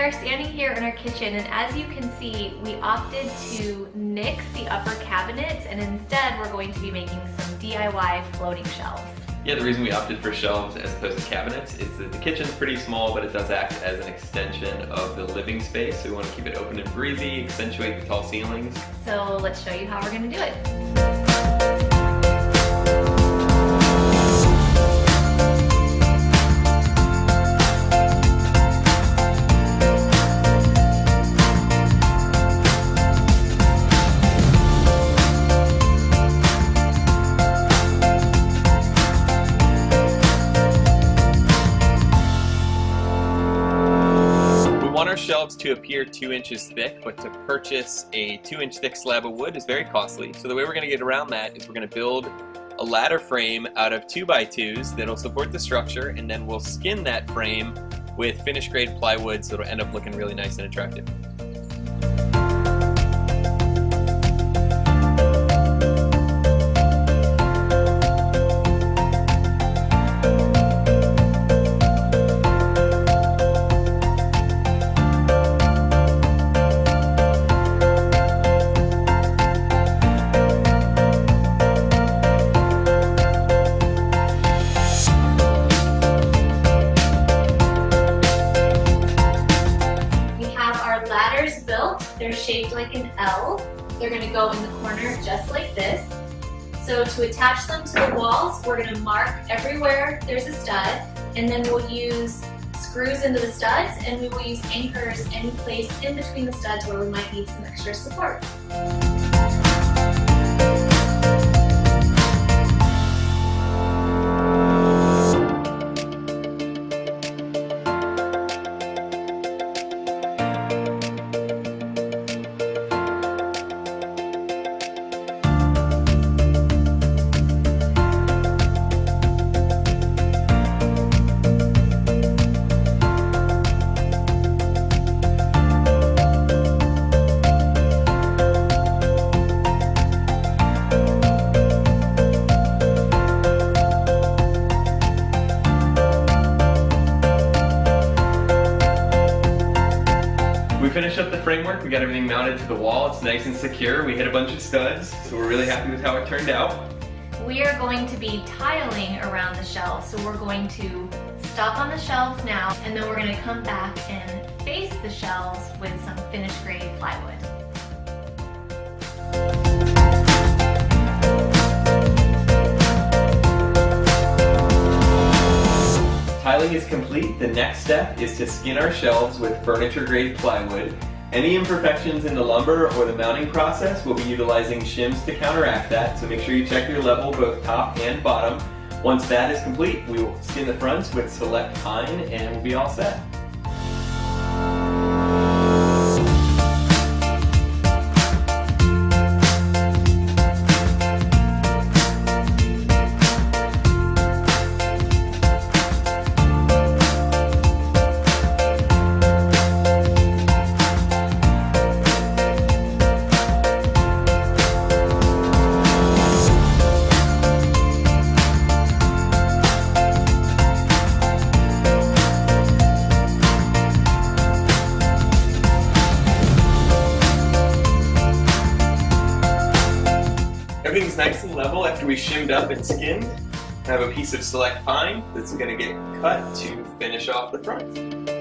are standing here in our kitchen, and as you can see, we opted to nix the upper cabinets, and instead we're going to be making some DIY floating shelves. Yeah, the reason we opted for shelves as opposed to cabinets is that the kitchen's pretty small, but it does act as an extension of the living space, so we want to keep it open and breezy, accentuate the tall ceilings. So let's show you how we're going to do it. Our shelves to appear 2 inches thick, but to purchase a 2-inch thick slab of wood is very costly. So the way we're going to get around that is we're going to build a ladder frame out of 2x2s that'll support the structure, and then we'll skin that frame with finished grade plywood so it'll end up looking really nice and attractive. They're shaped like an L. They're going to go in the corner just like this. So to attach them to the walls, we're going to mark everywhere there's a stud, and then we'll use screws into the studs, and we will use anchors any place in between the studs where we might need some extra support. We finished up the framework, we got everything mounted to the wall, it's nice and secure. We hit a bunch of studs, so we're really happy with how it turned out. We are going to be tiling around the shelves, so we're going to stop on the shelves now, and then we're going to come back and face the shelves with some finished grade plywood. Tiling is complete. The next step is to skin our shelves with furniture grade plywood. Any imperfections in the lumber or the mounting process, we'll be utilizing shims to counteract that, so make sure you check your level both top and bottom. Once that is complete, we will skin the fronts with select pine and we'll be all set. Everything's nice and level after we shimmed up and skinned. I have a piece of select pine that's going to get cut to finish off the front.